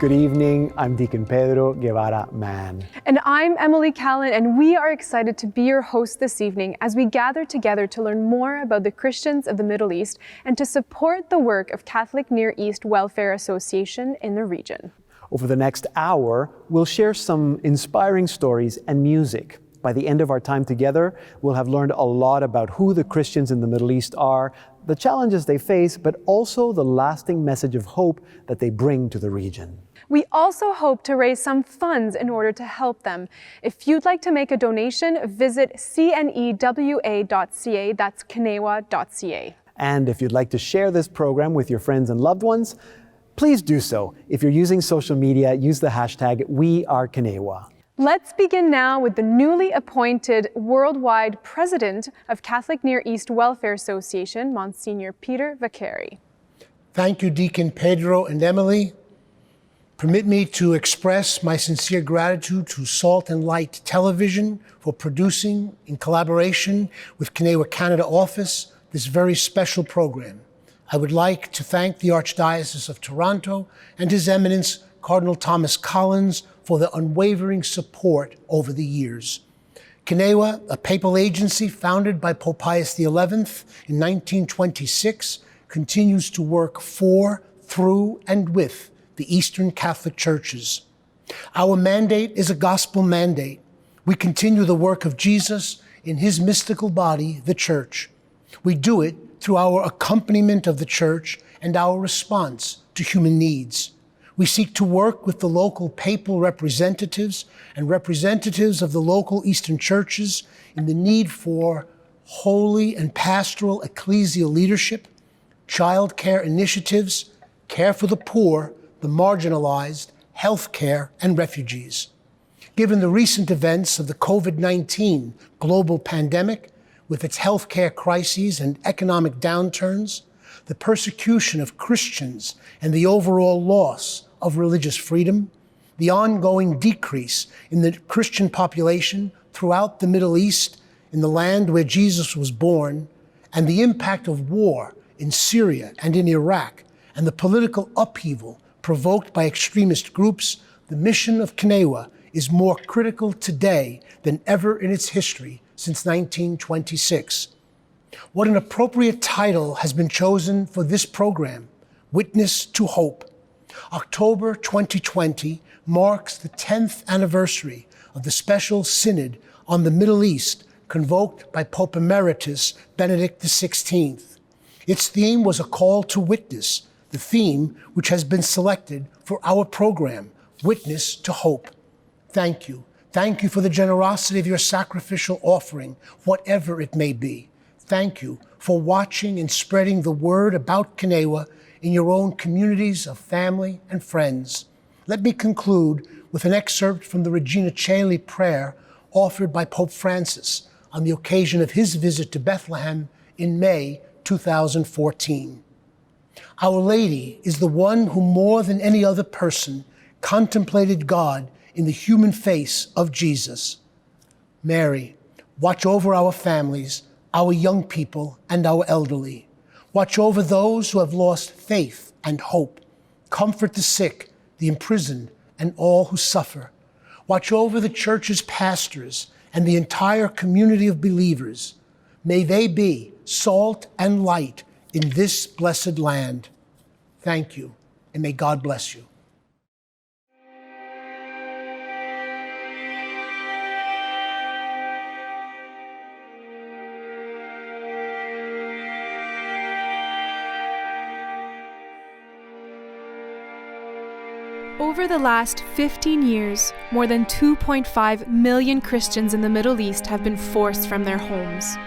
Good evening, I'm Deacon Pedro Guevara Mann. And I'm Emily Callan, and we are excited to be your host this evening as we gather together to learn more about the Christians of the Middle East and to support the work of Catholic Near East Welfare Association in the region. Over the next hour, we'll share some inspiring stories and music. By the end of our time together, we'll have learned a lot about who the Christians in the Middle East are, the challenges they face, but also the lasting message of hope that they bring to the region. We also hope to raise some funds in order to help them. If you'd like to make a donation, visit CNEWA.ca, that's CNEWA.ca. And if you'd like to share this program with your friends and loved ones, please do so. If you're using social media, use the hashtag #WeAreCNEWA. Let's begin now with the newly appointed worldwide president of Catholic Near East Welfare Association, Monsignor Peter Vaccari. Thank you, Deacon Pedro and Emily. Permit me to express my sincere gratitude to Salt and Light Television for producing, in collaboration with CNEWA Canada office, this very special program. I would like to thank the Archdiocese of Toronto and His Eminence Cardinal Thomas Collins for their unwavering support over the years. CNEWA, a papal agency founded by Pope Pius XI in 1926, continues to work for, through, and with the Eastern Catholic Churches. Our mandate is a gospel mandate. We continue the work of Jesus in His mystical body, the Church. We do it through our accompaniment of the Church and our response to human needs. We seek to work with the local papal representatives and representatives of the local Eastern churches in the need for holy and pastoral ecclesial leadership, child care initiatives, care for the poor, the marginalized, health care, and refugees. Given the recent events of the COVID-19 global pandemic, with its health care crises and economic downturns, the persecution of Christians and the overall loss of religious freedom, the ongoing decrease in the Christian population throughout the Middle East, in the land where Jesus was born, and the impact of war in Syria and in Iraq, and the political upheaval provoked by extremist groups, the mission of CNEWA is more critical today than ever in its history since 1926. What an appropriate title has been chosen for this program, Witness to Hope. October 2020 marks the 10th anniversary of the Special Synod on the Middle East convoked by Pope Emeritus Benedict XVI. Its theme was a call to witness, the theme which has been selected for our program, Witness to Hope. Thank you. Thank you for the generosity of your sacrificial offering, whatever it may be. Thank you for watching and spreading the word about CNEWA in your own communities of family and friends. Let me conclude with an excerpt from the Regina Caeli prayer offered by Pope Francis on the occasion of his visit to Bethlehem in May 2014. Our Lady is the one who more than any other person contemplated God in the human face of Jesus. Mary, watch over our families, our young people, and our elderly. Watch over those who have lost faith and hope. Comfort the sick, the imprisoned, and all who suffer. Watch over the church's pastors and the entire community of believers. May they be salt and light in this blessed land. Thank you, and may God bless you. Over the last 15 years, more than 2.5 million Christians in the Middle East have been forced from their homes.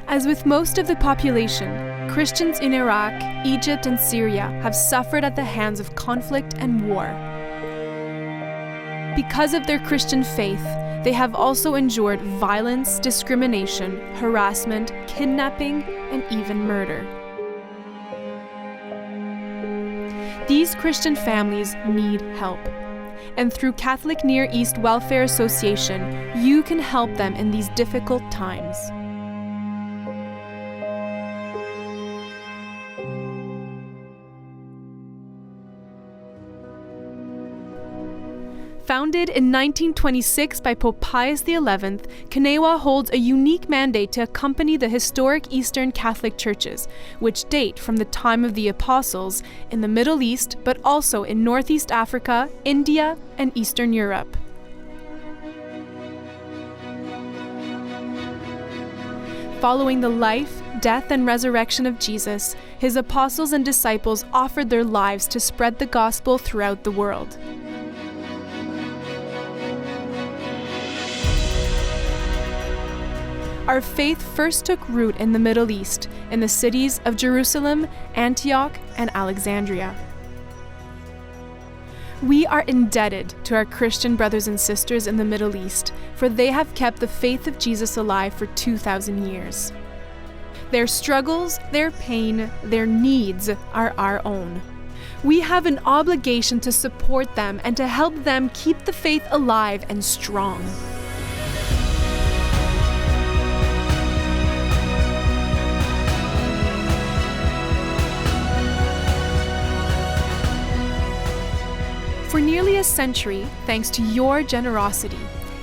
As with most of the population, Christians in Iraq, Egypt, and Syria have suffered at the hands of conflict and war. Because of their Christian faith, they have also endured violence, discrimination, harassment, kidnapping, and even murder. These Christian families need help. And through Catholic Near East Welfare Association, you can help them in these difficult times. Founded in 1926 by Pope Pius XI, CNEWA holds a unique mandate to accompany the historic Eastern Catholic churches, which date from the time of the Apostles in the Middle East, but also in Northeast Africa, India, and Eastern Europe. Following the life, death, and resurrection of Jesus, his apostles and disciples offered their lives to spread the gospel throughout the world. Our faith first took root in the Middle East, in the cities of Jerusalem, Antioch, and Alexandria. We are indebted to our Christian brothers and sisters in the Middle East, for they have kept the faith of Jesus alive for 2,000 years. Their struggles, their pain, their needs are our own. We have an obligation to support them and to help them keep the faith alive and strong. For nearly a century, thanks to your generosity,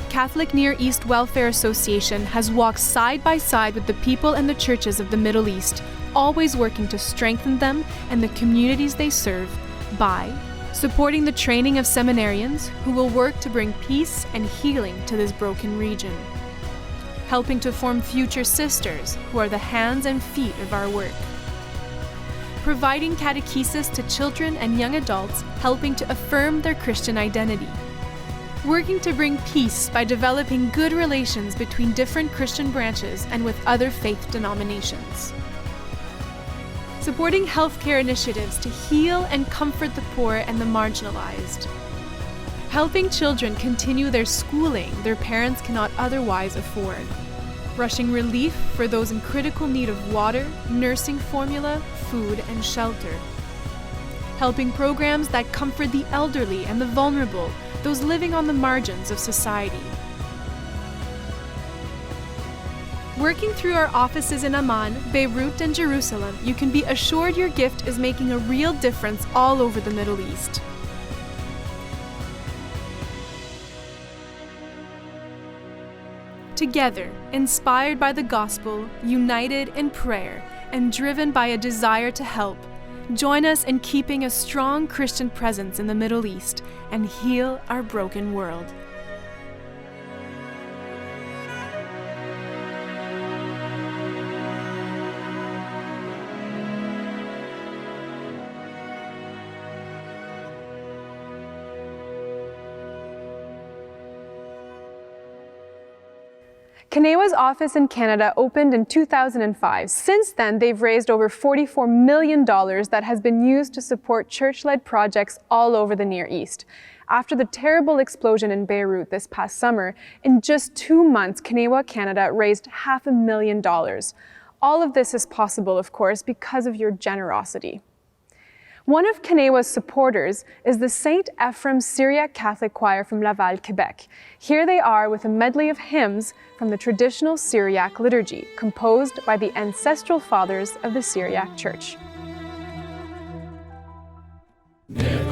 Catholic Near East Welfare Association has walked side by side with the people and the churches of the Middle East, always working to strengthen them and the communities they serve by supporting the training of seminarians who will work to bring peace and healing to this broken region, helping to form future sisters who are the hands and feet of our work, providing catechesis to children and young adults, helping to affirm their Christian identity, working to bring peace by developing good relations between different Christian branches and with other faith denominations, supporting healthcare initiatives to heal and comfort the poor and the marginalized, helping children continue their schooling their parents cannot otherwise afford, rushing relief for those in critical need of water, nursing formula, food, and shelter, helping programs that comfort the elderly and the vulnerable, those living on the margins of society. Working through our offices in Amman, Beirut, and Jerusalem, you can be assured your gift is making a real difference all over the Middle East. Together, inspired by the gospel, united in prayer, and driven by a desire to help, join us in keeping a strong Christian presence in the Middle East and heal our broken world. CNEWA's office in Canada opened in 2005. Since then, they've raised over $44 million that has been used to support church-led projects all over the Near East. After the terrible explosion in Beirut this past summer, in just 2 months, CNEWA Canada raised $500,000. All of this is possible, of course, because of your generosity. One of CNEWA's supporters is the St. Ephraim Syriac Catholic Choir from Laval, Quebec. Here they are with a medley of hymns from the traditional Syriac liturgy, composed by the ancestral fathers of the Syriac Church. When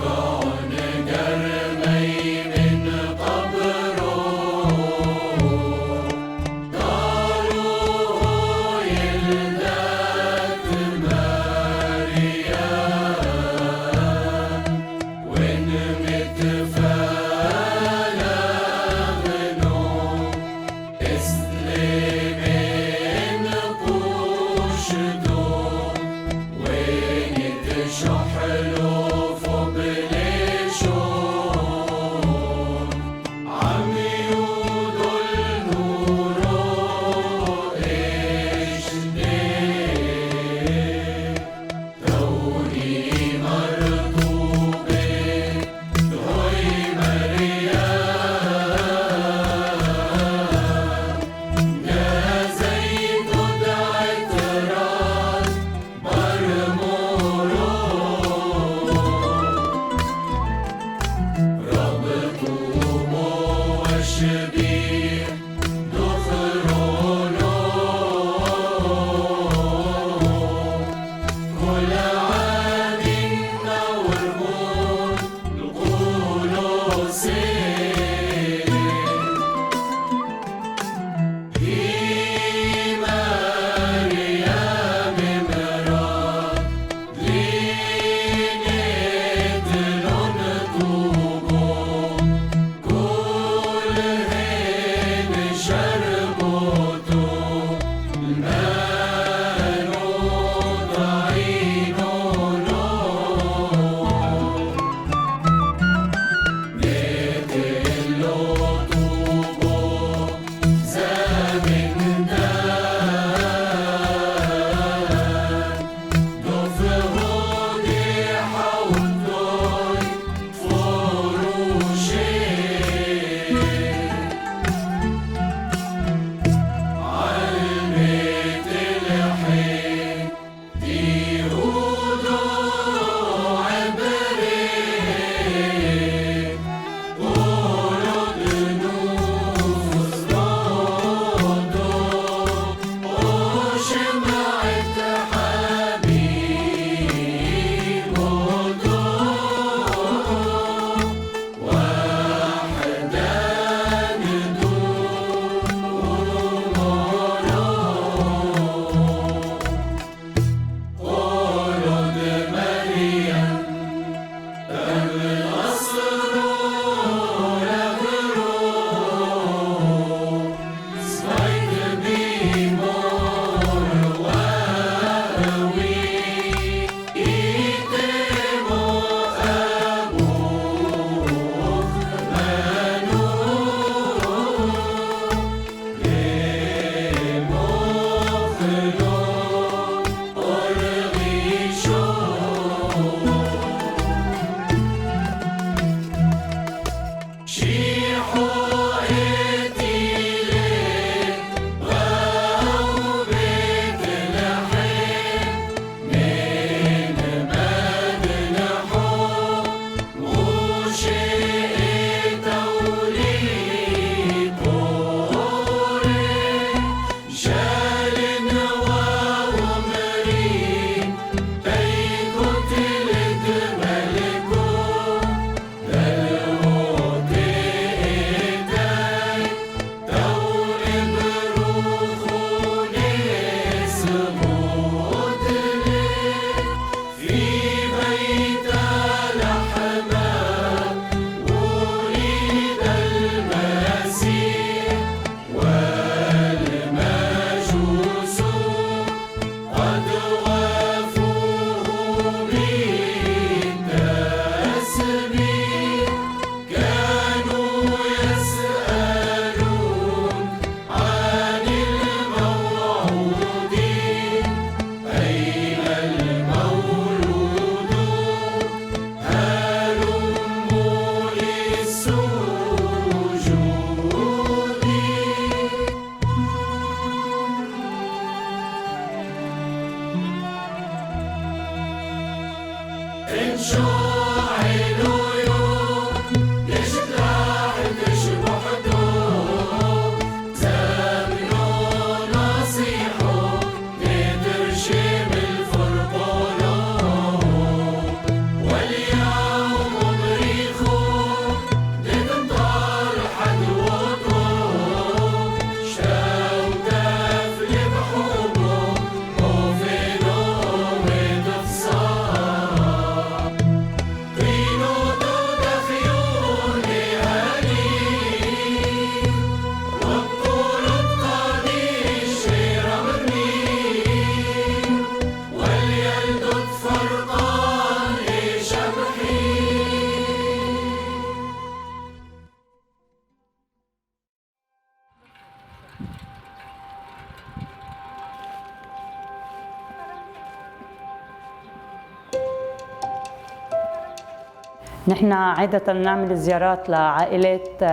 نحن عادة نعمل زيارات لعائلات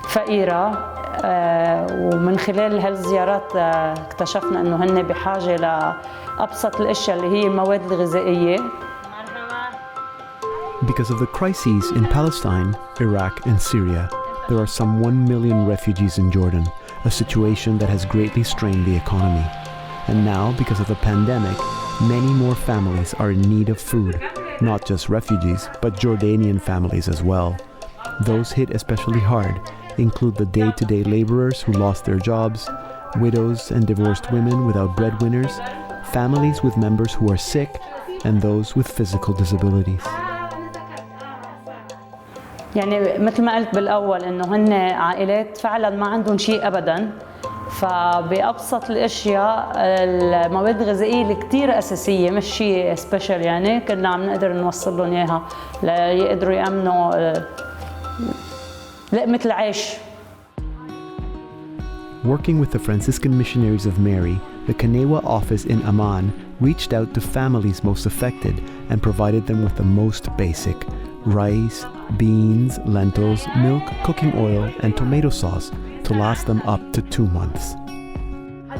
فقيرة، ومن خلال هالزيارات اكتشفنا إنه هن بحاجة لأبسط الأشياء اللي هي المواد الغذائية. Because of the crises in Palestine, Iraq, and Syria, there are some 1 million refugees in Jordan, a situation that has greatly strained the economy. And now, because of the pandemic, many more families are in need of food, not just refugees, but Jordanian families as well. Those hit especially hard include the day-to-day laborers who lost their jobs, widows and divorced women without breadwinners, families with members who are sick, and those with physical disabilities. يعني مثل ما قلت بالأول إنه هن عائلات فعلاً ما عندهم شيء أبداً، فبأبسط الأشياء المواد الغذائية اللي كتير أساسية مش شيء سبيشال يعني كنا عم نقدر نوصل لهم إياها ليقدروا يأمنوا لقمة العيش. Working with the Franciscan Missionaries of Mary, the CNEWA office in Amman reached out to families most affected and provided them with the most basic: rice, beans, lentils, milk, cooking oil, and tomato sauce to last them up to 2 months.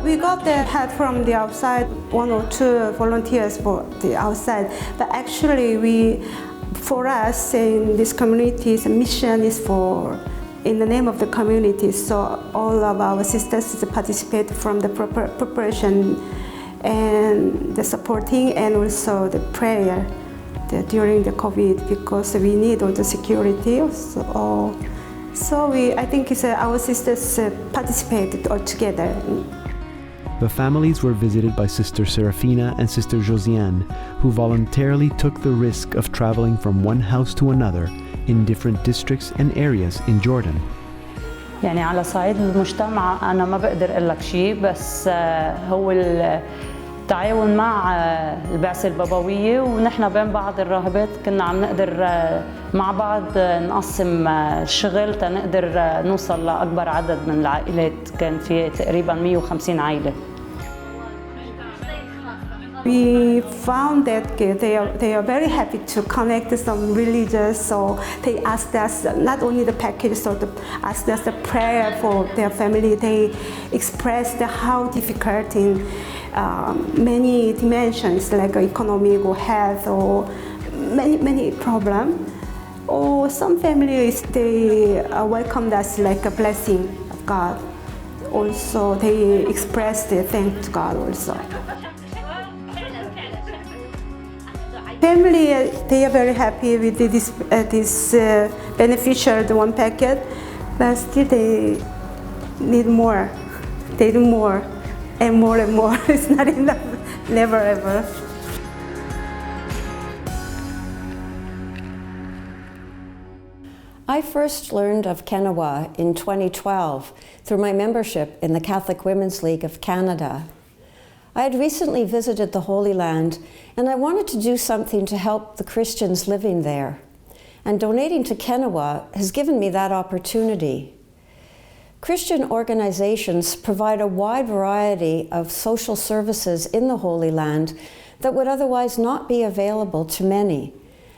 We got the help from the outside, 1 or 2 volunteers for the outside, but actually for us in this community, the mission is in the name of the community, so all of our sisters participate from the preparation and the supporting and also the prayer during the COVID, because we need all the security. So I think our sisters participated all together. The families were visited by Sister Serafina and Sister Josiane, who voluntarily took the risk of traveling from one house to another in different districts and areas in Jordan. يعني على صعيد المجتمع أنا ما بقدر أقول لك شيء، بس هو التعاون مع البعثة البابوية ونحن بين بعض الراهبات كنا عم نقدر مع بعض نقسم الشغل تنقدر نوصل لأكبر عدد من العائلات، كان في تقريبا 150 عائلة. We found that they are very happy to connect some religious, so they asked us not only the package, so asked us the prayer for their family. They expressed how difficult in many dimensions, like economic or health or many problems. Or some families, they welcomed us like a blessing of God. Also, they expressed their thanks to God also. Family, they are very happy with this beneficial one packet, but still they need more. They need more and more and more. It's not enough, never ever. I first learned of CNEWA in 2012 through my membership in the Catholic Women's League of Canada. I had recently visited the Holy Land and I wanted to do something to help the Christians living there. And donating to CNEWA has given me that opportunity. Christian organizations provide a wide variety of social services in the Holy Land that would otherwise not be available to many.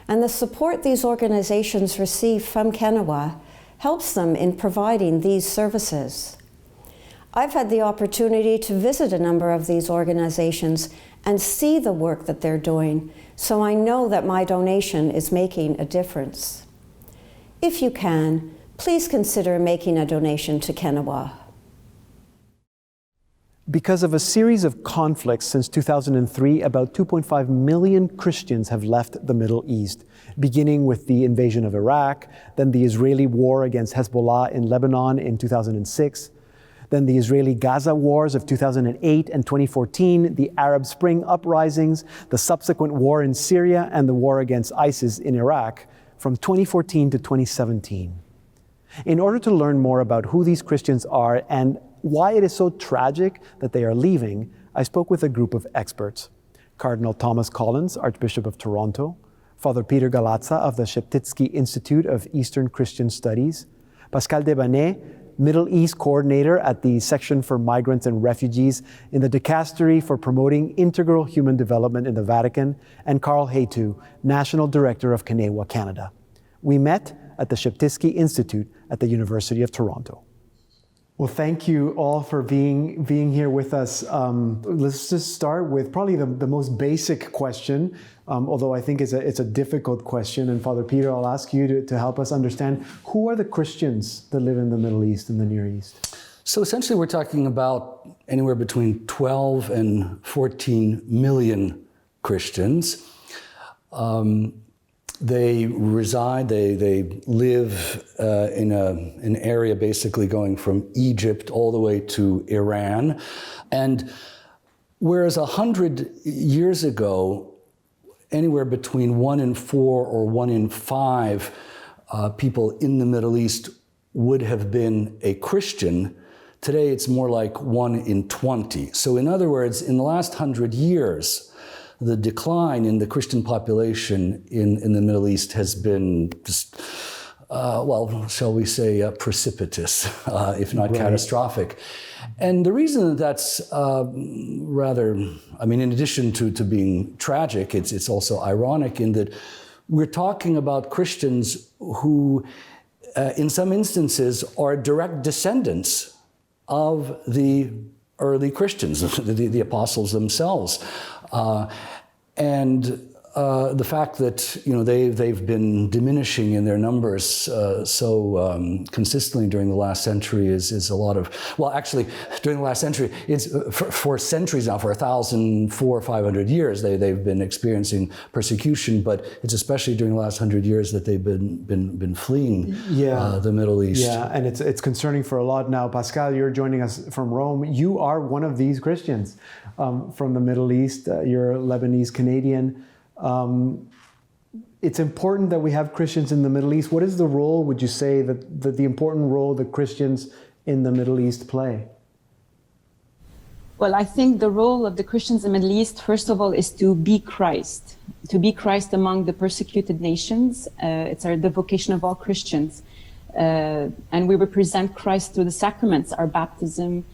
And the support these organizations receive from CNEWA helps them in providing these services. I've had the opportunity to visit a number of these organizations and see the work that they're doing, so I know that my donation is making a difference. If you can, please consider making a donation to CNEWA. Because of a series of conflicts since 2003, about 2.5 million Christians have left the Middle East, beginning with the invasion of Iraq, then the Israeli war against Hezbollah in Lebanon in 2006, then the Israeli-Gaza wars of 2008 and 2014, the Arab Spring uprisings, the subsequent war in Syria, and the war against ISIS in Iraq from 2014 to 2017. In order to learn more about who these Christians are and why it is so tragic that they are leaving, I spoke with a group of experts. Cardinal Thomas Collins, Archbishop of Toronto, Father Peter Galazza of the Sheptytsky Institute of Eastern Christian Studies, Pascal Debanet, Middle East Coordinator at the Section for Migrants and Refugees in the Dicastery for Promoting Integral Human Development in the Vatican, and Carl Haytu, National Director of CNEWA Canada. We met at the Sheptyski Institute at the University of Toronto. Well, thank you all for being here with us. Let's just start with probably the most basic question, although I think it's a difficult question. And Father Peter, I'll ask you to help us understand, who are the Christians that live in the Middle East and the Near East? So essentially we're talking about anywhere between 12 and 14 million Christians. They reside, they live in an area basically going from Egypt all the way to Iran. And whereas 100 years ago, anywhere between 1 in 4 or 1 in 5 people in the Middle East would have been a Christian, today it's more like 1 in 20. So in other words, in the last 100 years, the decline in the Christian population in the Middle East has been just, shall we say, precipitous, if not catastrophic. And the reason that that's in addition to being tragic, it's also ironic in that we're talking about Christians who, in some instances, are direct descendants of the early Christians, the apostles themselves. And the fact that they've been diminishing in their numbers so consistently during the last century is a lot of, during the last century, it's for centuries now, for 1,400 or 500 years, they've been experiencing persecution, but it's especially during the last 100 years that they've been fleeing the Middle East. Yeah, and it's concerning for a lot now. Pascal, you're joining us from Rome. You are one of these Christians from the Middle East. You're Lebanese Canadian. It's important that we have Christians in the Middle East. What is the role, would you say, that the important role that Christians in the Middle East play? Well, I think the role of the Christians in the Middle East, first of all, is to be Christ among the persecuted nations. It's the vocation of all Christians. And we represent Christ through the sacraments, our baptism,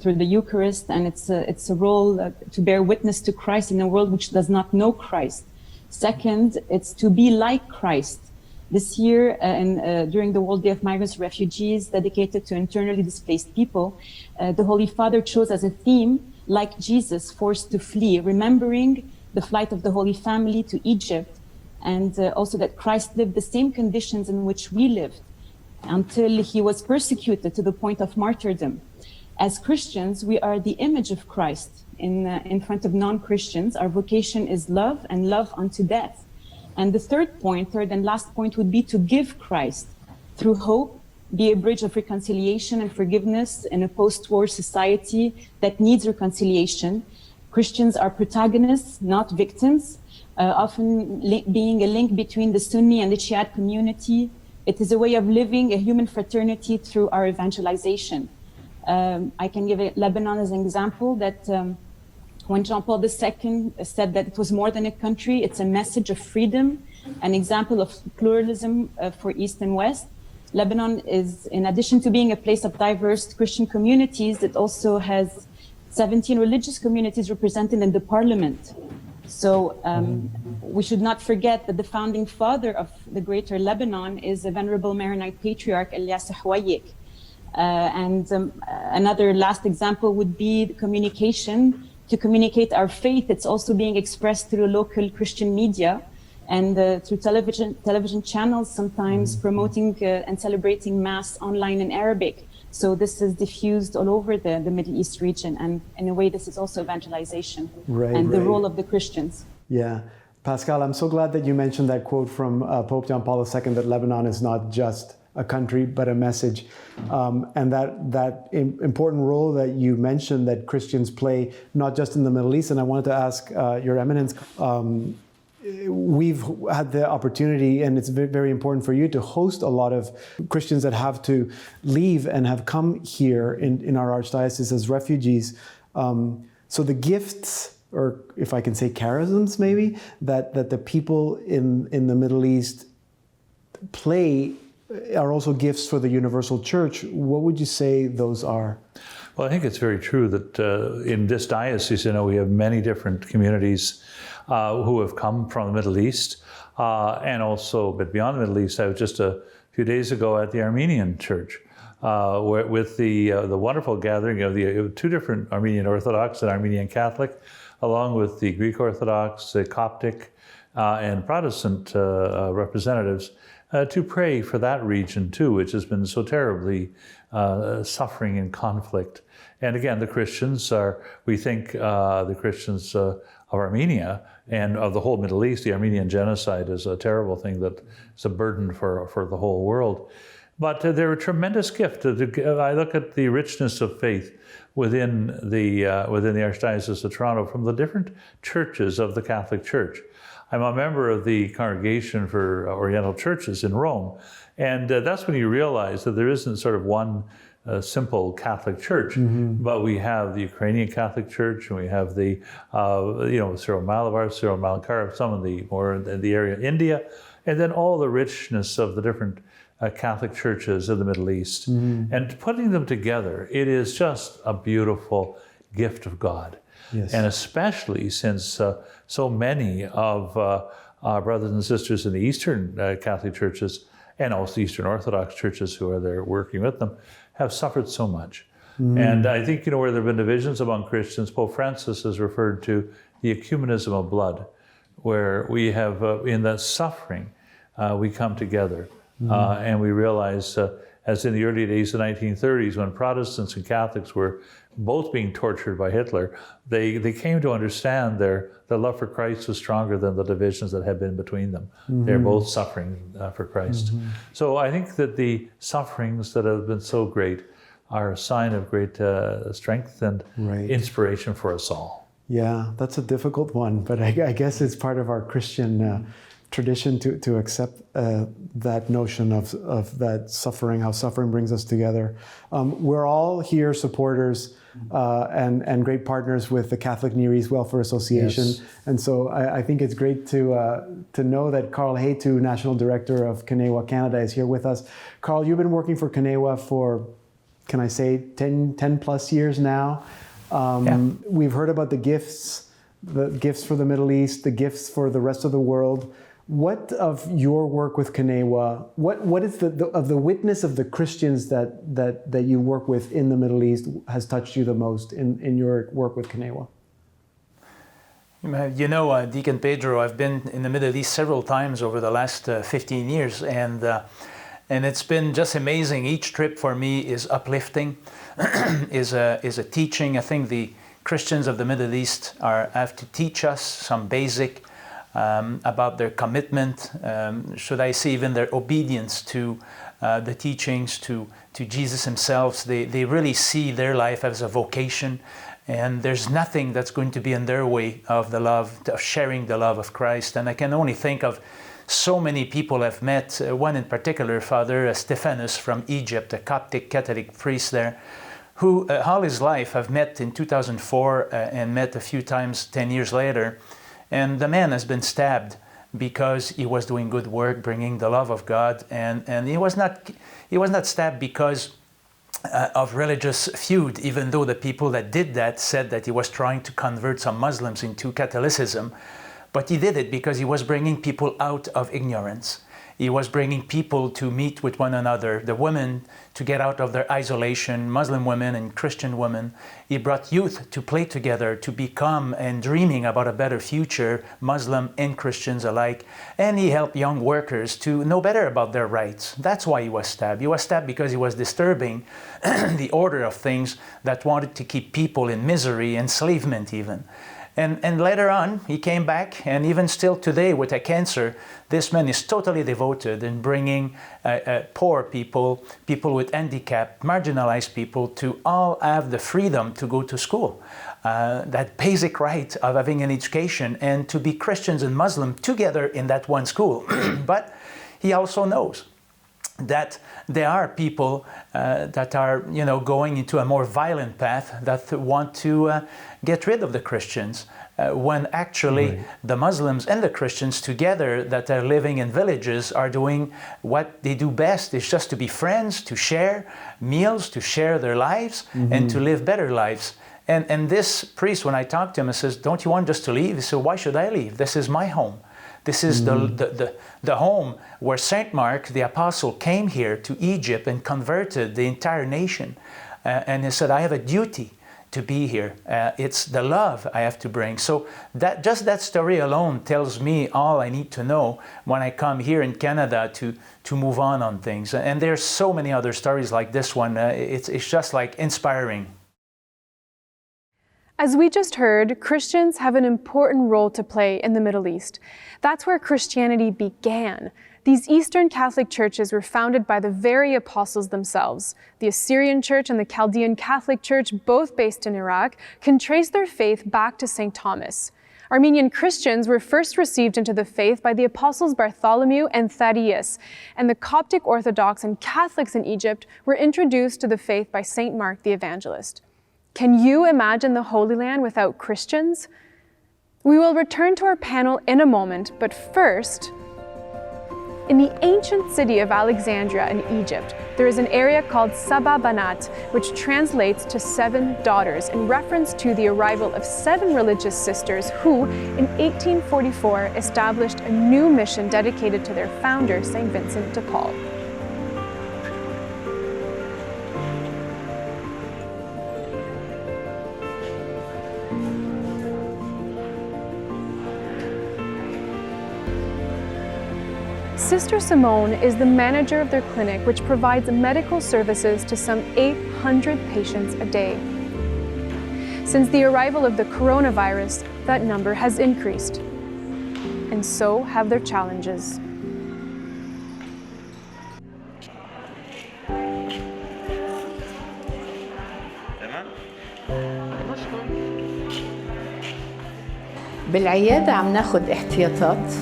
through the Eucharist, and it's a role to bear witness to Christ in a world which does not know Christ. Second, it's to be like Christ. This year, during the World Day of Migrants and Refugees, dedicated to internally displaced people, the Holy Father chose as a theme, like Jesus, forced to flee, remembering the flight of the Holy Family to Egypt, and also that Christ lived the same conditions in which we lived until he was persecuted to the point of martyrdom. As Christians, we are the image of Christ in front of non-Christians. Our vocation is love and love unto death. And the third and last point would be to give Christ through hope, be a bridge of reconciliation and forgiveness in a post-war society that needs reconciliation. Christians are protagonists, not victims, often being a link between the Sunni and the Shiite community. It is a way of living a human fraternity through our evangelization. I can give Lebanon as an example that when John Paul II said that it was more than a country, it's a message of freedom, an example of pluralism for East and West. Lebanon is, in addition to being a place of diverse Christian communities, it also has 17 religious communities represented in the parliament. So we should not forget that the founding father of the Greater Lebanon is the Venerable Maronite Patriarch Elias Hawayik. Another last example would be the communication. To communicate our faith, it's also being expressed through local Christian media and through television channels, sometimes promoting and celebrating Mass online in Arabic. So this is diffused all over the Middle East region, and in a way this is also evangelization the role of the Christians. Yeah. Pascal, I'm so glad that you mentioned that quote from Pope John Paul II, that Lebanon is not just a country, but a message. And that important role that you mentioned that Christians play, not just in the Middle East. And I wanted to ask Your Eminence, we've had the opportunity, and it's very important for you, to host a lot of Christians that have to leave and have come here in our archdiocese as refugees. So the gifts, or if I can say charisms maybe, that the people in the Middle East play are also gifts for the universal church. What would you say those are? Well, I think it's very true that in this diocese, we have many different communities who have come from the Middle East, and also, but beyond the Middle East. I was just a few days ago at the Armenian church, with the wonderful gathering of the two different Armenian Orthodox and Armenian Catholic, along with the Greek Orthodox, the Coptic, and Protestant representatives, to pray for that region too, which has been so terribly suffering in conflict. And again, the Christians are, we think the Christians of Armenia and of the whole Middle East, the Armenian genocide is a terrible thing that is a burden for the whole world. But they're a tremendous gift. I look at the richness of faith within the Archdiocese of Toronto from the different churches of the Catholic Church. I'm a member of the Congregation for Oriental Churches in Rome, and that's when you realize that there isn't sort of one simple Catholic Church, but we have the Ukrainian Catholic Church, and we have the Cyril Malabar, Cyril Malankara, some of the more in the area of India, and then all the richness of the different Catholic churches in the Middle East. And putting them together, it is just a beautiful gift of God. Yes. And especially since so many of our brothers and sisters in the Eastern Catholic churches, and also Eastern Orthodox churches who are there working with them, have suffered so much. And I think, where there have been divisions among Christians, Pope Francis has referred to the ecumenism of blood, where we have, in the suffering, we come together. And we realize, as in the early days of the 1930s, when Protestants and Catholics were both being tortured by Hitler, they came to understand their love for Christ was stronger than the divisions that had been between them. They're both suffering for Christ. So I think that the sufferings that have been so great are a sign of great strength and inspiration for us all. Yeah, that's a difficult one, but I guess it's part of our Christian tradition to accept that notion of that suffering, how suffering brings us together. We're all here supporters and great partners with the Catholic Near East Welfare Association. Yes. And so I think it's great to know that Carl Haytu, National Director of CNEWA Canada, is here with us. Carl, you've been working for CNEWA for, can I say, 10 plus years now. We've heard about the gifts for the Middle East, the gifts for the rest of the world. What of your work with CNEWA, what is the witness of the Christians that you work with in the Middle East has touched you the most in your work with CNEWA? Deacon Pedro, I've been in the Middle East several times over the last 15 years, and it's been just amazing. Each trip for me is uplifting, is a teaching. I think the Christians of the Middle East have to teach us some basic about their commitment, should I say even their obedience to the teachings, to Jesus himself. They really see their life as a vocation, and there's nothing that's going to be in their way of the love, of sharing the love of Christ. And I can only think of so many people I've met, one in particular, Father Stephanus from Egypt, a Coptic Catholic priest there, who all his life I've met in 2004 and met a few times 10 years later. And the man has been stabbed because he was doing good work, bringing the love of God, and he was not stabbed because of religious feud, even though the people that did that said that he was trying to convert some Muslims into Catholicism. But he did it because he was bringing people out of ignorance. He was bringing people to meet with one another, the women to get out of their isolation, Muslim women and Christian women. He brought youth to play together, to become and dreaming about a better future, Muslim and Christians alike. And he helped young workers to know better about their rights. That's why he was stabbed. He was stabbed because he was disturbing the order of things that wanted to keep people in misery, enslavement even. And later on, he came back, and even still today with a cancer, this man is totally devoted in bringing poor people, people with handicap, marginalized people, to all have the freedom to go to school. That basic right of having an education and to be Christians and Muslims together in that one school. But he also knows that there are people that are, going into a more violent path that want to get rid of the Christians, when actually the Muslims and the Christians together that are living in villages are doing what they do best, is just to be friends, to share meals, to share their lives, and to live better lives. And this priest, when I talked to him, I says, "Don't you want us to leave?" He said, "Why should I leave? This is my home. This is the home where Saint Mark, the apostle, came here to Egypt and converted the entire nation." And he said, "I have a duty to be here. It's the love I have to bring." So that story alone tells me all I need to know when I come here in Canada to move on things. And there's so many other stories like this one. It's just like inspiring. As we just heard, Christians have an important role to play in the Middle East. That's where Christianity began. These Eastern Catholic churches were founded by the very apostles themselves. The Assyrian Church and the Chaldean Catholic Church, both based in Iraq, can trace their faith back to St. Thomas. Armenian Christians were first received into the faith by the apostles Bartholomew and Thaddeus, and the Coptic Orthodox and Catholics in Egypt were introduced to the faith by St. Mark the Evangelist. Can you imagine the Holy Land without Christians? We will return to our panel in a moment, but first, in the ancient city of Alexandria in Egypt, there is an area called Saba Banat, which translates to 7 daughters, in reference to the arrival of 7 religious sisters who, in 1844, established a new mission dedicated to their founder, St. Vincent de Paul. Sister Simone is the manager of their clinic, which provides medical services to some 800 patients a day. Since the arrival of the coronavirus, that number has increased, and so have their challenges. بالعيادة عم ناخد احتياطات،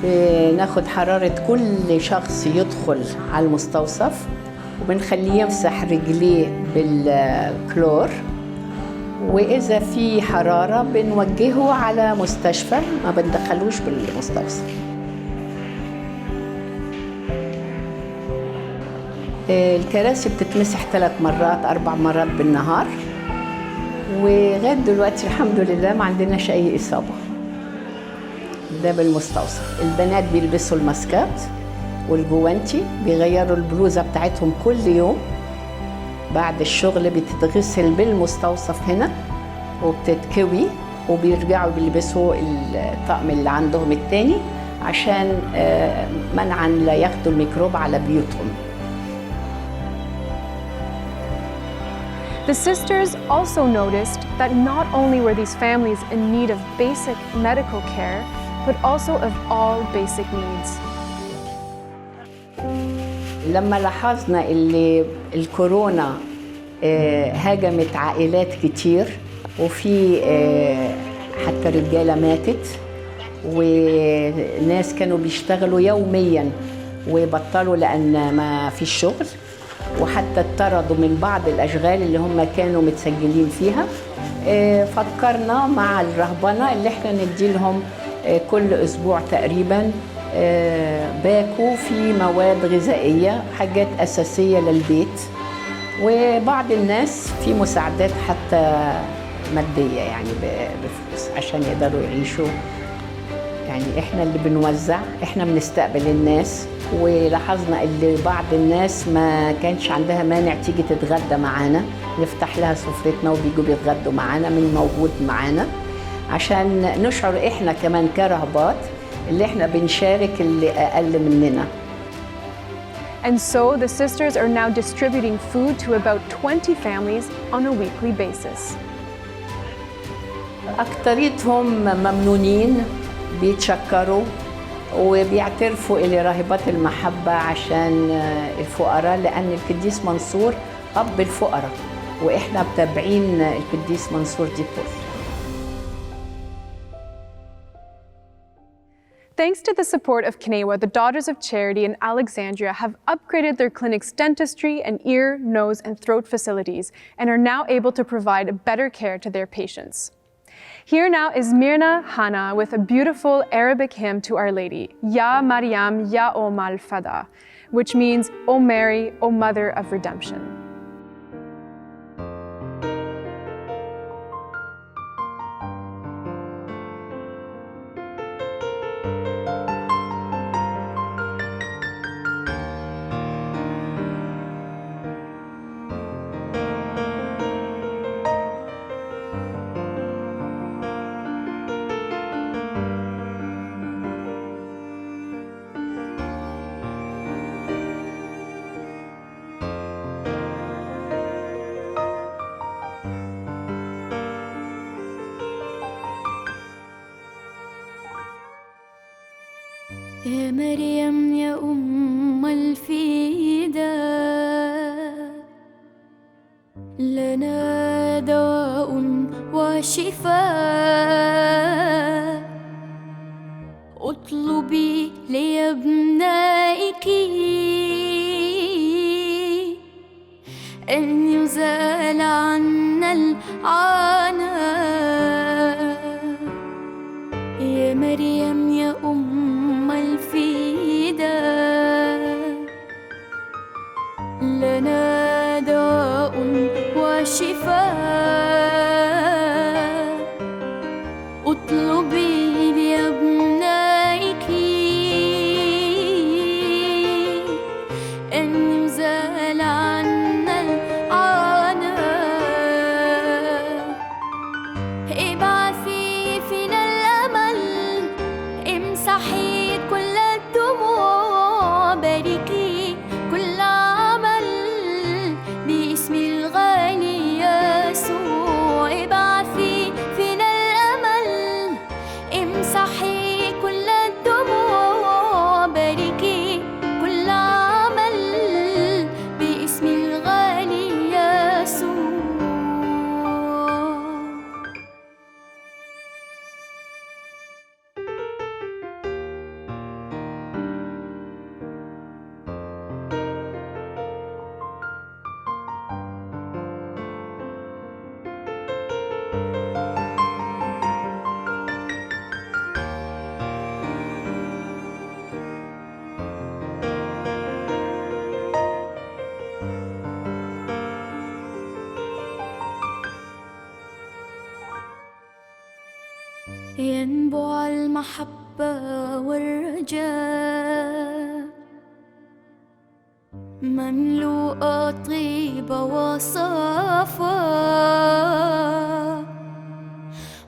بناخد حرارة كل شخص يدخل على المستوصف، وبنخليه يمسح رجليه بالكلور، وإذا في حرارة بنوجهه على مستشفى، ما بندخلوش بالمستوصف. الكراسي بتتمسح 3 مرات 4 مرات بالنهار، ولغاية دلوقتي الحمد لله ما عندناش أي إصابة. ده بالمستوصف. البنات بيلبسوا الماسكات والجوانتي، بيغيروا البلوزة بتاعتهم كل يوم. بعد الشغل بتتغسل بالمستوصف هنا وبتتكوي، وبيرجعوا بيلبسوا الطقم اللي عندهم التاني عشان منعا لا ياخدوا الميكروب على بيوتهم. The sisters also noticed that not only were these families in need of basic medical care, but also of all basic needs. لما لاحظنا اللي الكورونا هاجمت عائلات كتير، وفي حتى رجالة ماتت، وناس كانوا بيشتغلوا يوميا وبطلوا لأن ما في شغل، وحتى اتطردوا من بعض الأشغال اللي هم كانوا متسجلين فيها. فكرنا مع الرهبنة اللي احنا نديلهم كل أسبوع تقريباً باكو في مواد غذائية، حاجات أساسية للبيت، وبعض الناس في مساعدات حتى مادية يعني بفلوس عشان يقدروا يعيشوا. يعني احنا اللي بنوزع، احنا بنستقبل الناس، ولاحظنا اللي بعض الناس ما كانش عندها مانع تيجي تتغدى معانا، نفتح لها سفرتنا وبيجوا بيتغدوا معانا من موجود معانا، عشان نشعر احنا كمان كرهبات اللي احنا بنشارك اللي اقل مننا. And so the sisters are now distributing food to about 20 families on a weekly basis. أكتريتهم ممنونين، بيتشكروا وبيعترفوا إلى راهبات المحبة عشان الفقراء، لأن القديس منصور أب الفقراء، وإحنا متابعين القديس منصور دي بول. Thanks to the support of CNEWA, the Daughters of Charity in Alexandria have upgraded their clinic's dentistry and ear, nose, and throat facilities and are now able to provide better care to their patients. Here now is Mirna Hana with a beautiful Arabic hymn to Our Lady, Ya Maryam, Ya Al Fada, which means, O Mary, O Mother of Redemption. يا مريم يا أم الفداء لنا دواء وشفاء اطلبي لأبنائك أن يزال عنا العناء يا مريم يا أم الفداء لنا دواء وشفاء اطلبي لأبنائك أن يزال عنا العناء ابعثي فينا الأمل امسحي كل الدموع باركي كل عمل باسم الغالي يسوع ابعثي فينا الأمل امسحي كل الدموع باركي كل عمل باسم الغالي يسوع ينبع المحبة والرجاء مملوءة طيبة وصفاء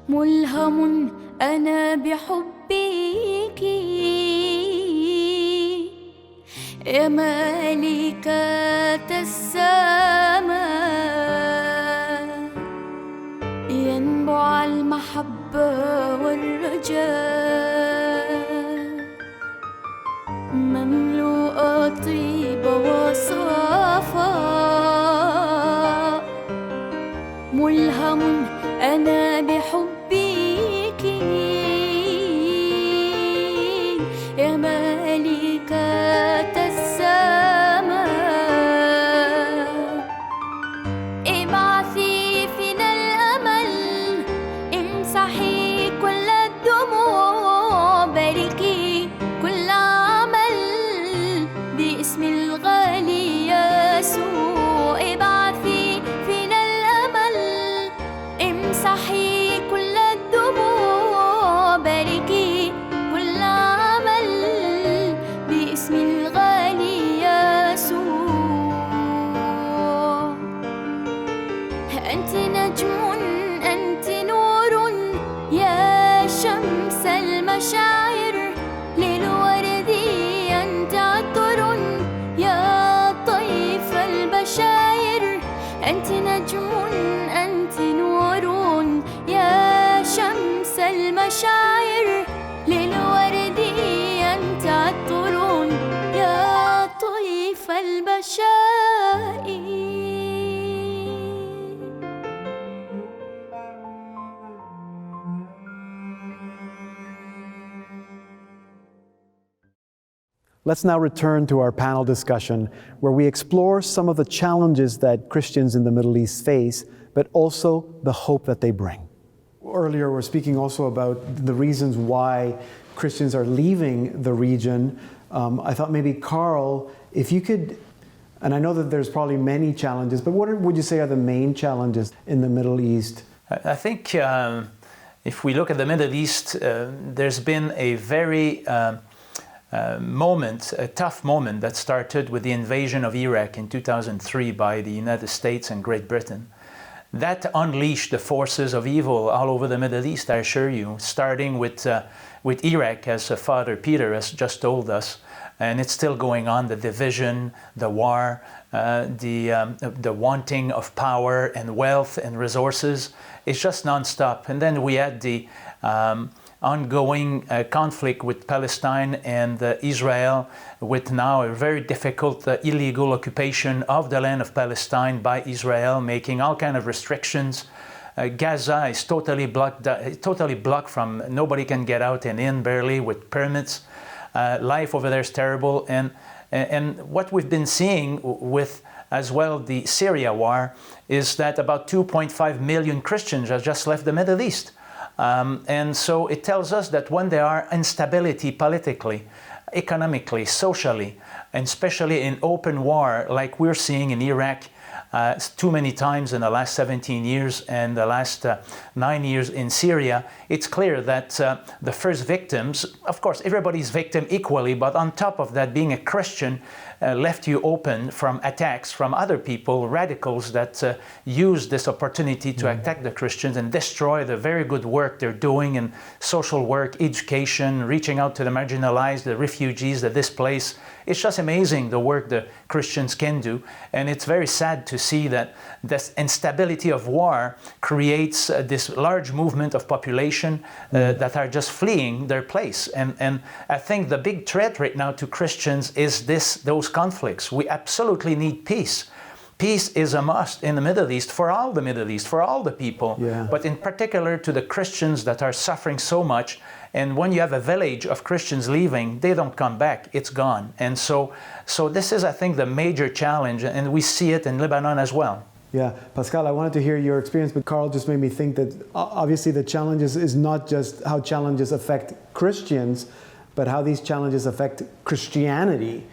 ملهم أنا بحبك يا ملكة السماء ينبع المحبة والرجاء مملوءة طيبة وصفاء ملهم أنا بحبك يا ملكة السماء ابعثي فينا الأمل امسحي كل الدموع باركي كل عمل باسم الغالي يسوع ابعثي فينا الأمل امسحي كل الدموع باركي كل عمل باسم الغالي يسوع أنت نجم أنت نور يا شمس المشاعر للورد أنت عطر يا طيف البشاير أنت نجم أنت نور يا شمس المشاعر للورد أنت عطر يا طيف البشائر Let's now return to our panel discussion, where we explore some of the challenges that Christians in the Middle East face, but also the hope that they bring. Earlier, we're speaking also about the reasons why Christians are leaving the region. I thought maybe, Carl, if you could, and I know that there's probably many challenges, but what would you say are the main challenges in the Middle East? I think if we look at the Middle East, there's been a very a tough moment that started with the invasion of Iraq in 2003 by the United States and Great Britain. That unleashed the forces of evil all over the Middle East, I assure you, starting with Iraq, as Father Peter has just told us, and it's still going on, the division, the war, the wanting of power and wealth and resources. It's just nonstop. And then we had the ongoing conflict with Palestine and Israel, with now a very difficult illegal occupation of the land of Palestine by Israel, making all kinds of restrictions. Gaza is totally blocked from, nobody can get out and in barely with permits. Life over there is terrible. And what we've been seeing with as well the Syria war is that about 2.5 million Christians have just left the Middle East. And so it tells us that when there are instability politically, economically, socially, and especially in open war like we're seeing in Iraq too many times in the last 17 years and the last 9 years in Syria, it's clear that the first victims, of course, everybody's victim equally, but on top of that, being a Christian left you open from attacks from other people, radicals that use this opportunity to attack the Christians and destroy the very good work they're doing in social work, education, reaching out to the marginalized, the refugees, the displaced. It's just amazing the work the Christians can do, and it's very sad to see that this instability of war creates this large movement of population that are just fleeing their place. And I think the big threat right now to Christians is those conflicts. We absolutely need peace. Peace is a must in the Middle East, for all the Middle East, for all the people, but in particular to the Christians that are suffering so much. And when you have a village of Christians leaving, they don't come back, it's gone. And so this is, I think, the major challenge, and we see it in Lebanon as well. Yeah, Pascal, I wanted to hear your experience, but Carl just made me think that obviously the challenges is not just how challenges affect Christians, but how these challenges affect Christianity.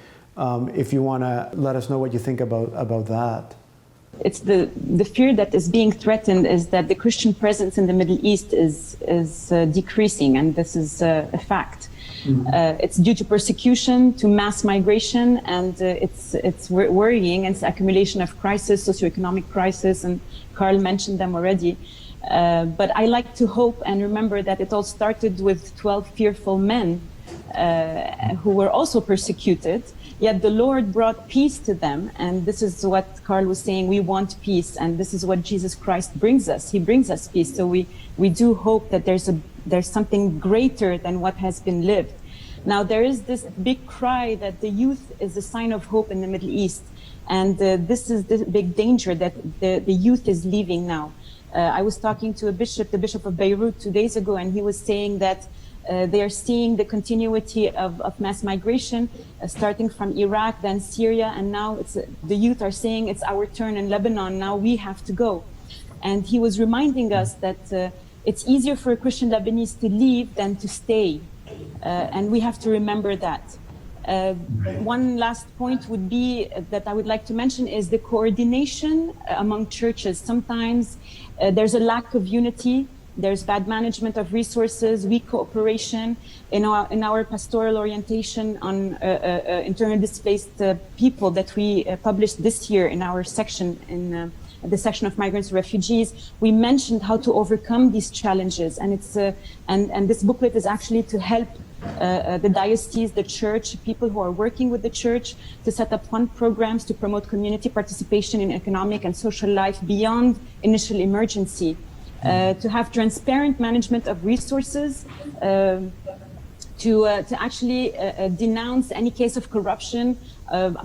If you want to let us know what you think about that. It's the fear that is being threatened is that the Christian presence in the Middle East is decreasing, and this is a fact. It's due to persecution, to mass migration, and it's worrying. It's accumulation of crisis, socioeconomic crisis, and Carl mentioned them already. But I like to hope and remember that it all started with 12 fearful men who were also persecuted. Yet the Lord brought peace to them, and this is what Carl was saying, we want peace, and this is what Jesus Christ brings us. He brings us peace, so we do hope that there's something greater than what has been lived. Now there is this big cry that the youth is a sign of hope in the Middle East, and this is the big danger that the youth is leaving now. I was talking to the Bishop of Beirut 2 days ago, and he was saying that they are seeing the continuity of mass migration, starting from Iraq, then Syria, and now the youth are saying it's our turn in Lebanon, now we have to go. And he was reminding us that it's easier for a Christian Lebanese to leave than to stay, and we have to remember that. One last point would be that I would like to mention is the coordination among churches. Sometimes there's a lack of unity. There's bad management of resources, weak cooperation. In our pastoral orientation on internally displaced people that we published this year in our section, in the section of migrants and refugees, we mentioned how to overcome these challenges. And it's and this booklet is actually to help the diocese, the church, people who are working with the church to set up fund programs to promote community participation in economic and social life beyond initial emergency. To have transparent management of resources, to actually denounce any case of corruption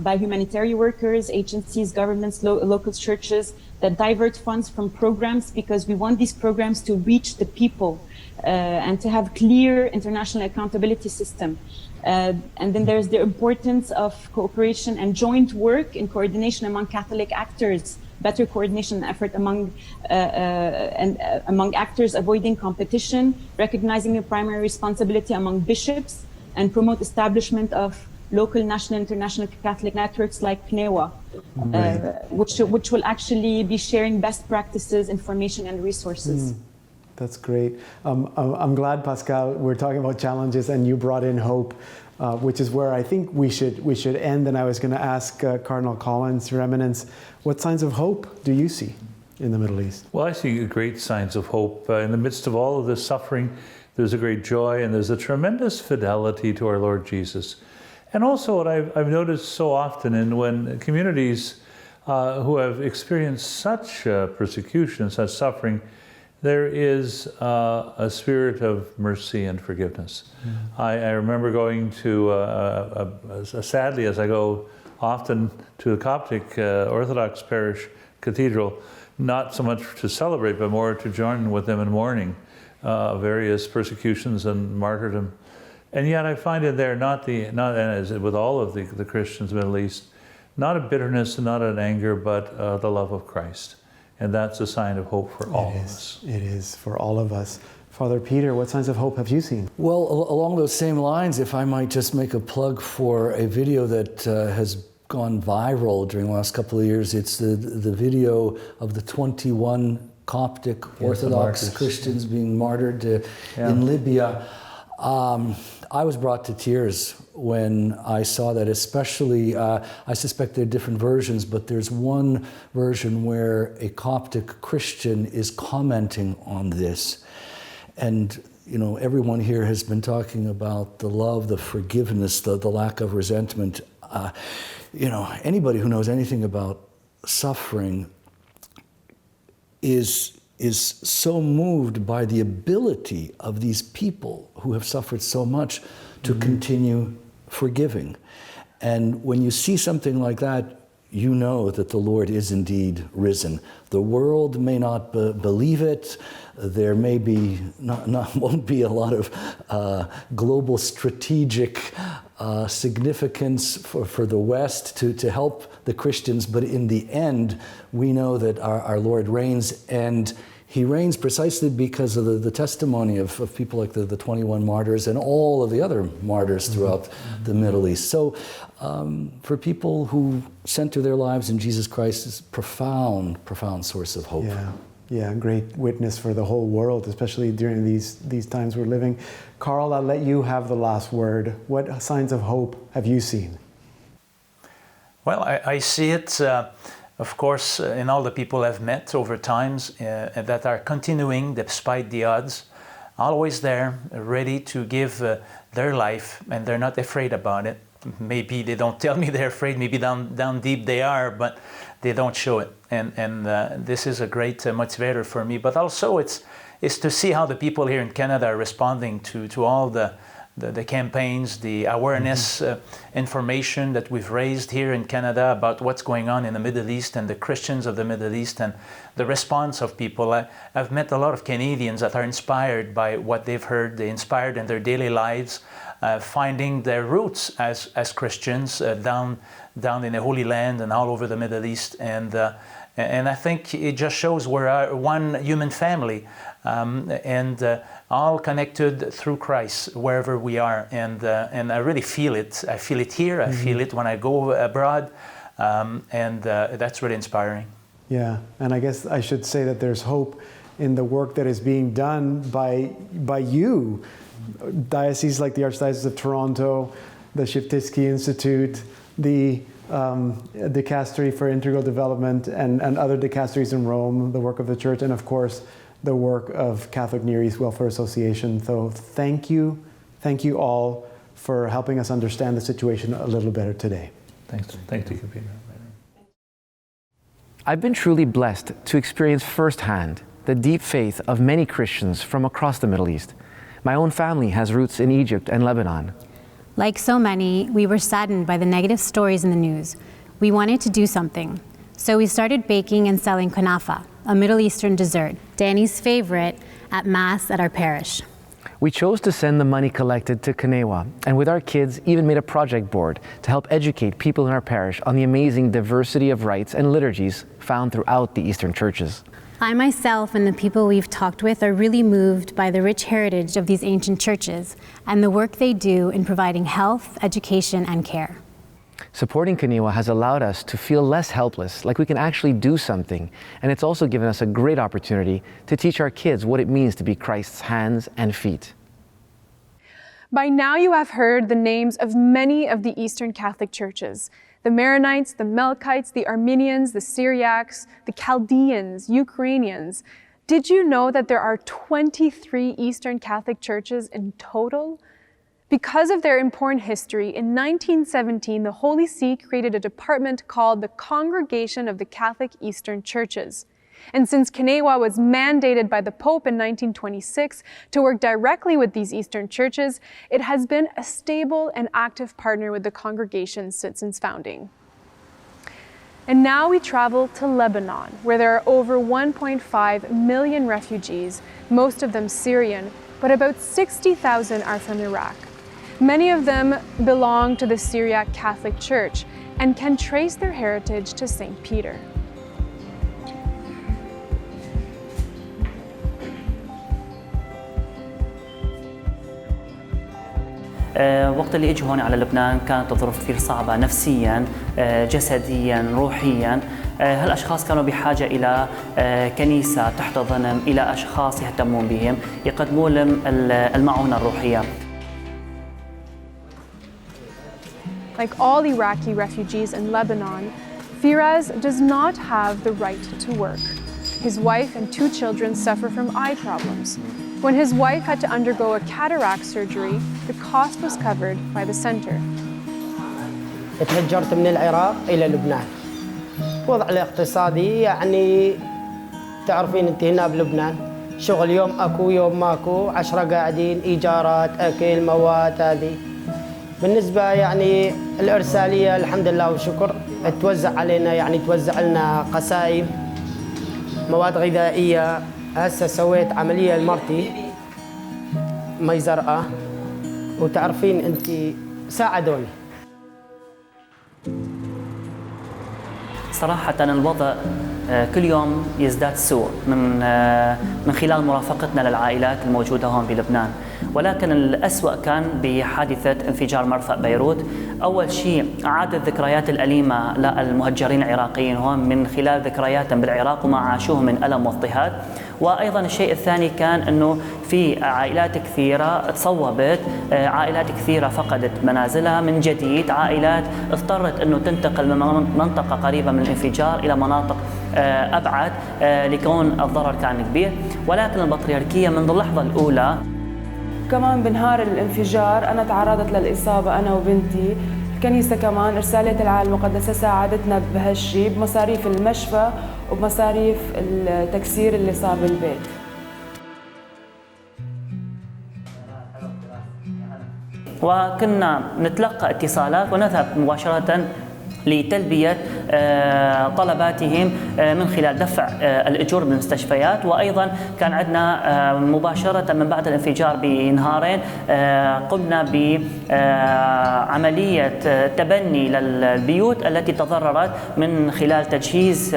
by humanitarian workers, agencies, governments, local churches that divert funds from programs, because we want these programs to reach the people and to have clear international accountability system. And then there's the importance of cooperation and joint work in coordination among Catholic actors, better coordination effort among actors, avoiding competition, recognizing the primary responsibility among bishops, and promote establishment of local, national, international Catholic networks like CNEWA, which will actually be sharing best practices, information, and resources. That's great. I'm glad, Pascal, we're talking about challenges and you brought in hope, which is where I think we should end. And I was going to ask Cardinal Collins, Your Eminence, what signs of hope do you see in the Middle East? Well, I see great signs of hope. In the midst of all of this suffering, there's a great joy and there's a tremendous fidelity to our Lord Jesus. And also what I've noticed so often, and when communities who have experienced such persecution, such suffering, there is a spirit of mercy and forgiveness. I remember going to, sadly, as I go often to the Coptic Orthodox parish cathedral, not so much to celebrate, but more to join with them in mourning various persecutions and martyrdom. And yet I find in there not as with all of the Christians in the Middle East, not a bitterness and not an anger, but the love of Christ. And that's a sign of hope for all of us. It is for all of us. Father Peter, what signs of hope have you seen? Well, along those same lines, if I might just make a plug for a video that has gone viral during the last couple of years. It's the video of the 21 Coptic Orthodox Christians being martyred in Libya. I was brought to tears when I saw that, especially, I suspect there are different versions, but there's one version where a Coptic Christian is commenting on this. And, you know, everyone here has been talking about the love, the forgiveness, the lack of resentment. You know, anybody who knows anything about suffering is so moved by the ability of these people who have suffered so much to continue forgiving. And when you see something like that, you know that the Lord is indeed risen. The world may not believe it. There may be won't be a lot of global strategic significance for the West to help the Christians, but in the end, we know that our Lord reigns, and He reigns precisely because of the testimony of people like the 21 martyrs and all of the other martyrs throughout the Middle East. So for people who center their lives in Jesus Christ, is profound source of hope. Yeah, great witness for the whole world, especially during these times we're living. Carl, I'll let you have the last word. What signs of hope have you seen? Well, I see it, of course, in all the people I've met over times that are continuing despite the odds, always there, ready to give their life, and they're not afraid about it. Maybe they don't tell me they're afraid, maybe down deep they are, but they don't show it. And this is a great motivator for me. But also it's to see how the people here in Canada are responding to all the campaigns, the awareness information that we've raised here in Canada about what's going on in the Middle East and the Christians of the Middle East, and the response of people. I've met a lot of Canadians that are inspired by what they've heard. They're inspired in their daily lives, finding their roots as Christians down in the Holy Land and all over the Middle East. And I think it just shows we're one human family, and all connected through Christ wherever we are. And I really feel it. I feel it here. I feel it when I go abroad, and that's really inspiring. Yeah, and I guess I should say that there's hope in the work that is being done by you. Dioceses like the Archdiocese of Toronto, the Shiptyski Institute, the Dicastery for Integral Development, and other dicasteries in Rome, the work of the Church, and of course, the work of Catholic Near East Welfare Association. So thank you all for helping us understand the situation a little better today. Thanks. Thank you, Peter. I've been truly blessed to experience firsthand the deep faith of many Christians from across the Middle East. My own family has roots in Egypt and Lebanon. Like so many, we were saddened by the negative stories in the news. We wanted to do something. So we started baking and selling kunafa, a Middle Eastern dessert, Danny's favorite, at Mass at our parish. We chose to send the money collected to CNEWA, and with our kids even made a project board to help educate people in our parish on the amazing diversity of rites and liturgies found throughout the Eastern churches. I myself and the people we've talked with are really moved by the rich heritage of these ancient churches and the work they do in providing health, education, and care. Supporting CNEWA has allowed us to feel less helpless, like we can actually do something, and it's also given us a great opportunity to teach our kids what it means to be Christ's hands and feet. By now you have heard the names of many of the Eastern Catholic churches: the Maronites, the Melkites, the Armenians, the Syriacs, the Chaldeans, Ukrainians. Did you know that there are 23 Eastern Catholic churches in total? Because of their important history, in 1917, the Holy See created a department called the Congregation of the Catholic Eastern Churches. And since CNEWA was mandated by the Pope in 1926 to work directly with these Eastern churches, it has been a stable and active partner with the congregation since its founding. And now we travel to Lebanon, where there are over 1.5 million refugees, most of them Syrian, but about 60,000 are from Iraq. Many of them belong to the Syriac Catholic Church and can trace their heritage to St. Peter. وقت اللي اجوا هون على لبنان كانت الظروف كثير صعبة نفسيا، جسديا، روحيا. هالاشخاص كانوا بحاجة إلى كنيسة تحتضنهم، إلى أشخاص يهتمون بهم، يقدموا لهم المعونة الروحية. Like all Iraqi refugees in Lebanon, Firaz does not have the right to work. His wife and 2 children suffer from eye problems. When his wife had to undergo a cataract surgery, the cost was covered by the center. تهجرت من العراق إلى لبنان. وضع الاقتصادي يعني تعرفين انت هنا بلبنان شغل يوم اكو يوم ماكو، 10 قاعدين، ايجارات، اكل، مواد. هذه بالنسبة يعني الإرسالية الحمد لله والشكر توزع علينا، يعني توزع لنا قسائم، مواد غذائية. هسه سويت عملية لمرتي مي زرقاء، وتعرفين انت ساعدوني. صراحة الوضع كل يوم يزداد سوء من خلال مرافقتنا للعائلات الموجودة هون بلبنان، ولكن الأسوأ كان بحادثة انفجار مرفأ بيروت. أول شيء أعاد الذكريات الأليمة للمهجرين العراقيين هون من خلال ذكرياتهم بالعراق وما عاشوه من ألم واضطهاد. وأيضا الشيء الثاني كان أنه في عائلات كثيرة تصوبت، عائلات كثيرة فقدت منازلها من جديد، عائلات اضطرت أنه تنتقل من منطقة قريبة من الانفجار إلى مناطق أبعد لكون الضرر كان كبير. ولكن البطريركية منذ اللحظة الأولى كمان بنهار الانفجار أنا تعرضت للإصابة أنا وبنتي. الكنيسة كمان إرسالية العائلة المقدسة ساعدتنا بهالشي بمصاريف المشفى وبمصاريف التكسير اللي صار بالبيت. وكنا نتلقى اتصالات ونذهب مباشرة لتلبية طلباتهم من خلال دفع الأجور بالمستشفيات. وأيضا كان عندنا مباشرة من بعد الانفجار بنهارين قمنا بعملية تبني للبيوت التي تضررت من خلال تجهيز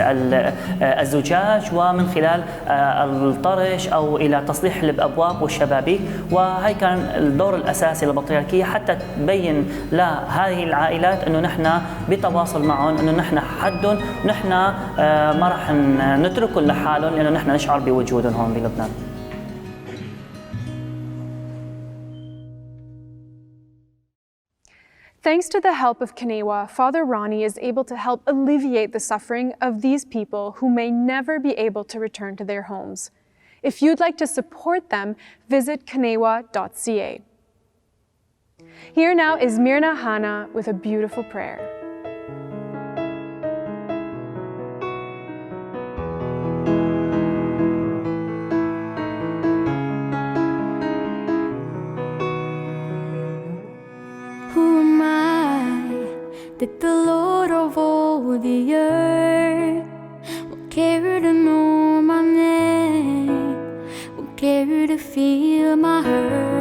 الزجاج ومن خلال الطرش أو إلى تصليح الأبواب والشبابيك. وهي كان الدور الأساسي للبطريركية حتى تبين لهذه العائلات أنه نحن بتواصل معهم، أنه نحن حدهم، نحن ما راح نتركهم لحالهم، لأنه نحن نشعر بوجودهم هون بلبنان. Thanks to the help of CNEWA, Father Ronnie is able to help alleviate the suffering of these people who may never be able to return to their homes. If you'd like to support them, visit CNEWA.ca. Here now is Mirna Hana with a beautiful prayer. That the Lord of all the earth will care to know my name, will care to feel my hurt.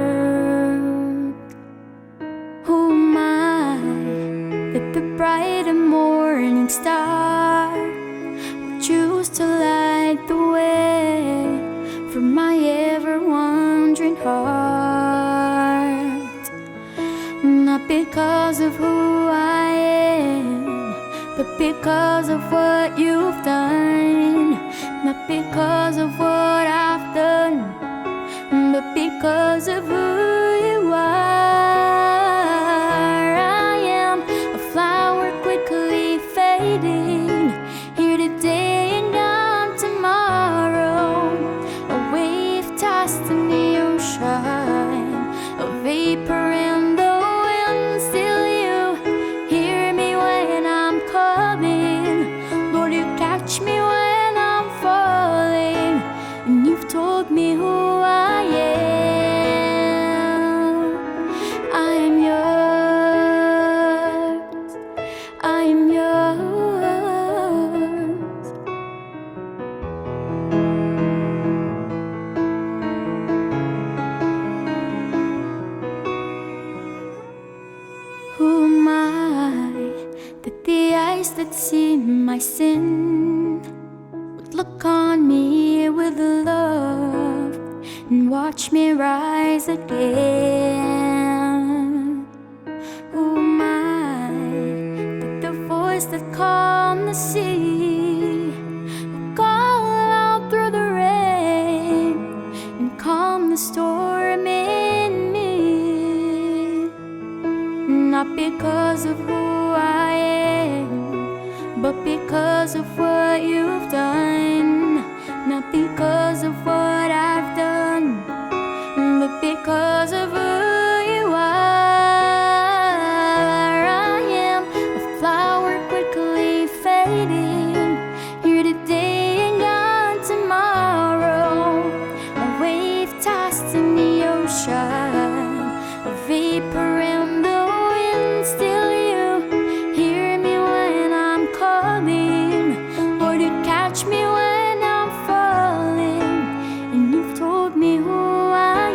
heart. Not because of who I am, but because of what you've done. Not because of what I've done, but because of who you are. I am a flower quickly fading, here today and gone tomorrow. A wave tossed in the ocean, a vapor in the wind. Still you hear me when I'm calling. Lord, you catch me when I'm falling, and you've told me who I am. I am yours. I am yours. Who am I that the eyes that see my sin would look on me with love and watch me rise again? Who am I that the voice that calmed the sea would call out through the rain and calm the storm in me? Not because of who I am, but because of what you've done. Not because of what I've done, but because of who you are. I am a flower quickly fading, here today and gone tomorrow. A wave tossed in the ocean, a vapor in the wind. Still you hear me when I'm calling. Lord, you catch me when I'm falling, and you've told me who I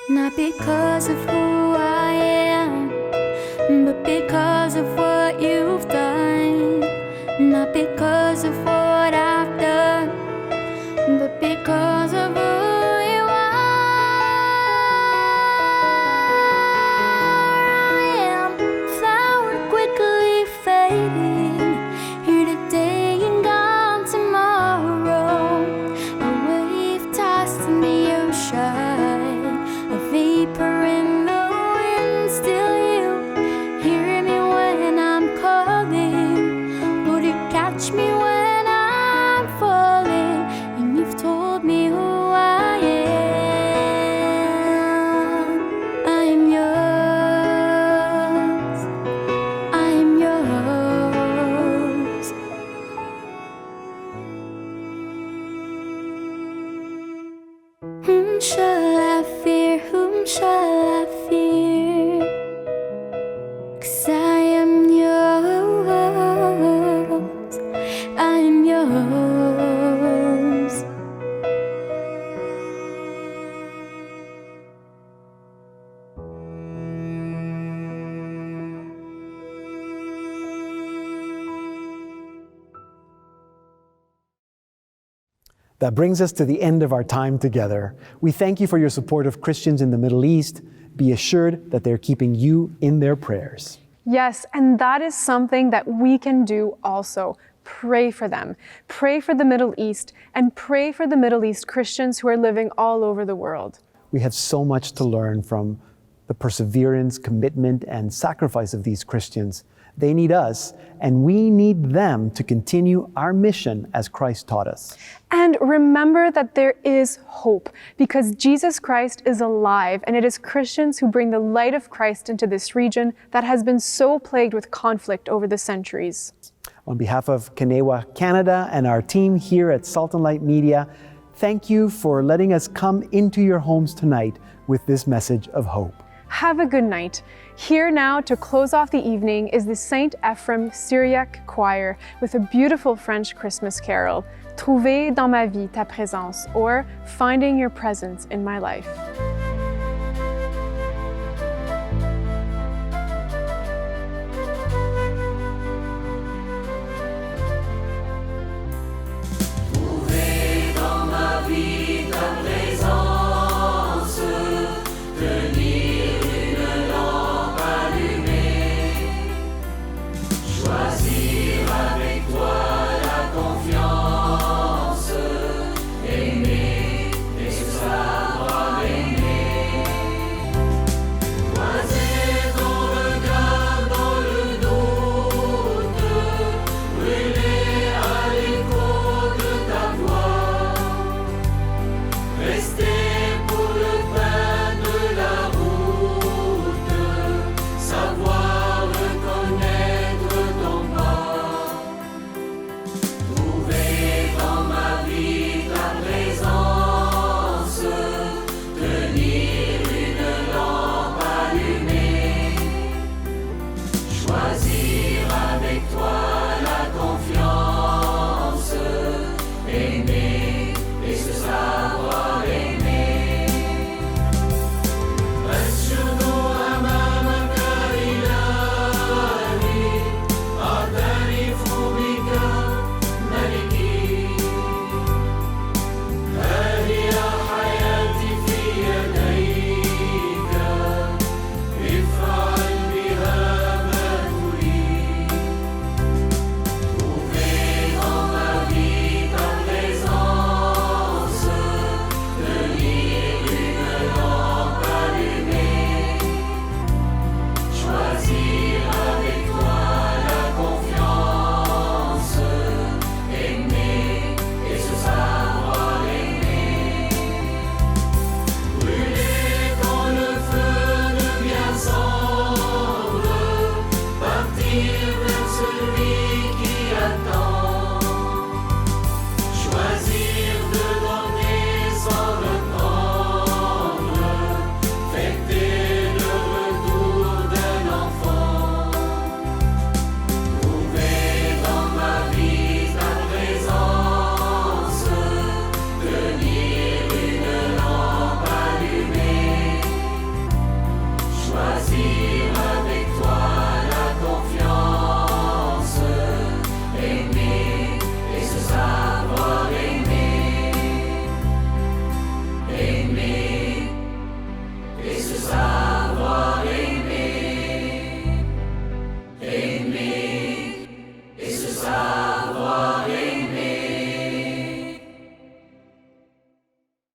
Not because of who I am, but because of what you've done. Not because of what I've done, but because of who you are. I am a flower quickly fading, here today and gone tomorrow. A wave tossed in the ocean, a vapor in the wind. Still you hear me when I'm calling. Lord, you catch me when I'm falling, and you've told me who I am. I am yours. I am yours. Whom shall I fear? Whom shall I fear? 'Cause I am yours. I am yours. That brings us to the end of our time together. We thank you for your support of Christians in the Middle East. Be assured that they're keeping you in their prayers. Yes, and that is something that we can do also. Pray for them. Pray for the Middle East, and pray for the Middle East Christians who are living all over the world. We have so much to learn from the perseverance, commitment, and sacrifice of these Christians. They need us, and we need them to continue our mission as Christ taught us. And remember that there is hope, because Jesus Christ is alive, and it is Christians who bring the light of Christ into this region that has been so plagued with conflict over the centuries. On behalf of CNEWA Canada and our team here at Salt and Light Media, thank you for letting us come into your homes tonight with this message of hope. Have a good night. Here now to close off the evening is the Saint Ephrem Syriac Choir with a beautiful French Christmas carol, Trouver dans ma vie ta présence, or Finding your presence in my life.